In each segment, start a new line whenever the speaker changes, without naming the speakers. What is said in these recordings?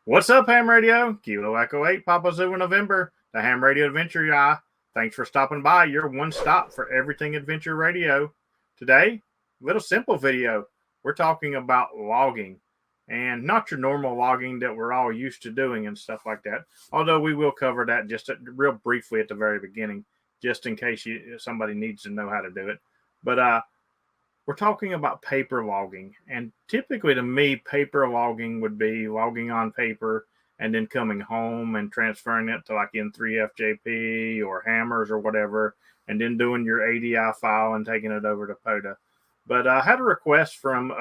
What's up, Ham Radio? Kilo Echo 8, Papa Zulu November, the Ham Radio Adventure Guy. Thanks for stopping by, your one stop for everything Adventure Radio. Today, little simple video. We're talking about logging, and not your normal logging that we're all used to doing and stuff like that. Although we will cover that just real briefly at the very beginning, just in case somebody needs to know how to do it. But we're talking about paper logging. And typically to me, paper logging would be logging on paper and then coming home and transferring it to like N3FJP or Hammers or whatever, and then doing your ADI file and taking it over to Pota. But I had a request from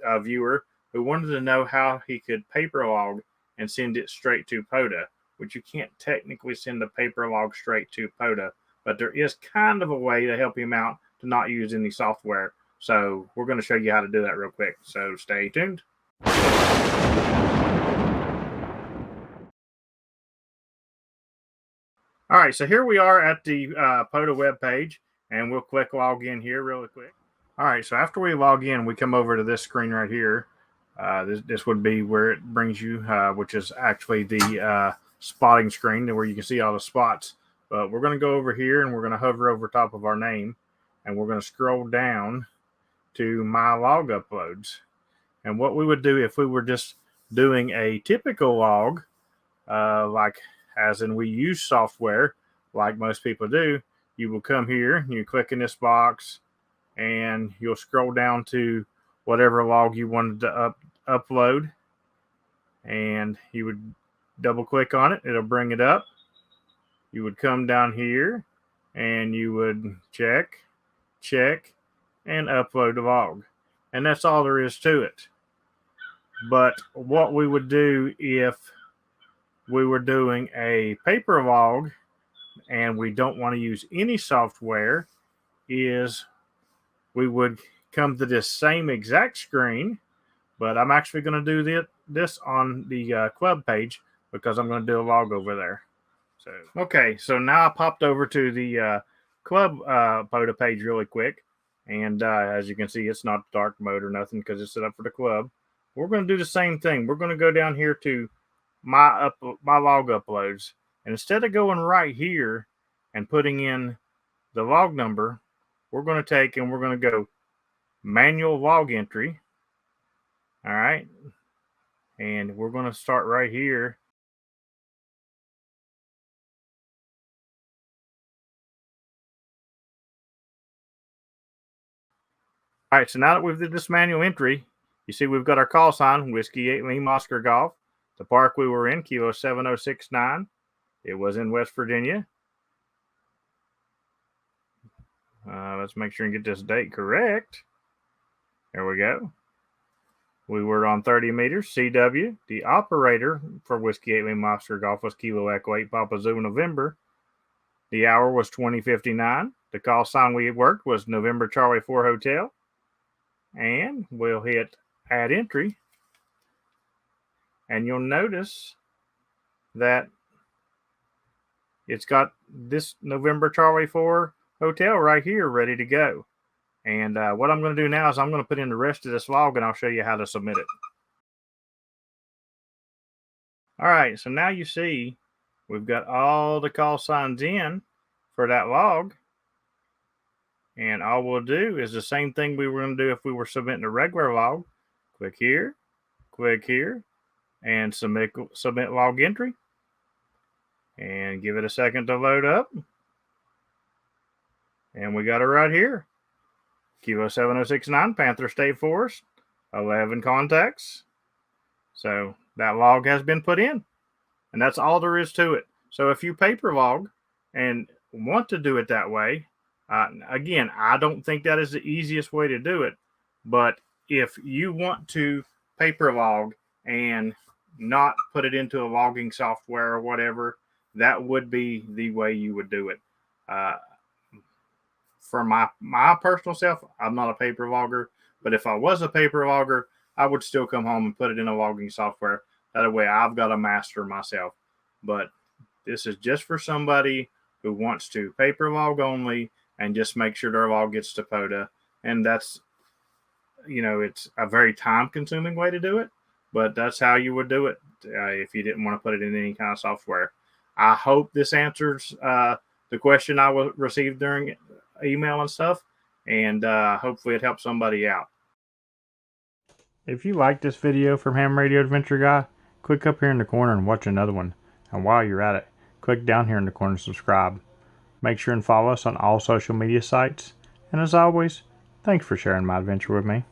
a viewer who wanted to know how he could paper log and send it straight to Pota, which you can't technically send a paper log straight to Pota, but there is kind of a way to help him out to not use any software. So we're going to show you how to do that real quick. So stay tuned. All right, so here we are at the Pota web page, and we'll click log in here really quick. All right, so after we log in, we come over to this screen right here. This would be where it brings you, which is actually the spotting screen where you can see all the spots. But we're going to go over here, and we're going to hover over top of our name, and we're going to scroll down to my log uploads. And what we would do if we were just doing a typical log, like as in we use software like most people do, you will come here, you click in this box, and you'll scroll down to whatever log you wanted to upload, and you would double click on it. It'll bring it up. You would come down here and you would check, and upload the log. And that's all there is to it. But what we would do if we were doing a paper log and we don't want to use any software is we would come to this same exact screen, but I'm actually going to do this on the club page because I'm going to do a log over there. So okay, so now I popped over to the club Pota page really quick. And as you can see, it's not dark mode or nothing because it's set up for the club. We're going to do the same thing. We're going to go down here to my log uploads. And instead of going right here and putting in the log number, we're going to take and we're going to go manual log entry. All right. And we're going to start right here. All right, so now that we've did this manual entry, you see we've got our call sign, Whiskey 8 Lima Oscar Golf. The park we were in, Kilo 7069. It was in West Virginia. Let's make sure and get this date correct. There we go. We were on 30 meters, CW. The operator for Whiskey 8 Lima Oscar Golf was Kilo Echo 8 Papa Zulu November. The hour was 20:59. The call sign we worked was November Charlie 4 Hotel. And we'll hit add entry, and you'll notice that it's got this November Charlie 4 hotel right here ready to go. And what I'm going to do now is I'm going to put in the rest of this log, and I'll show you how to submit it. All right, so now you see we've got all the call signs in for that log. And all we'll do is the same thing we were going to do if we were submitting a regular log. Click here, and submit log entry. And give it a second to load up. And we got it right here. Kilo 7069, Panther State Forest, 11 contacts. So that log has been put in. And that's all there is to it. So if you paper log and want to do it that way, again, I don't think that is the easiest way to do it, but if you want to paper log and not put it into a logging software or whatever, that would be the way you would do it. For my personal self, I'm not a paper logger, but if I was a paper logger, I would still come home and put it in a logging software. That way I've got a master myself. But this is just for somebody who wants to paper log only and just make sure their log gets to Pota. And that's, it's a very time-consuming way to do it, but that's how you would do it. if you didn't want to put it in any kind of software. I hope this answers the question I received during email and stuff, and hopefully it helps somebody out. If you like this video from Ham Radio Adventure Guy, click up here in the corner and watch another one. And while you're at it, click down here in the corner and subscribe. Make sure and follow us on all social media sites. And as always, thanks for sharing my adventure with me.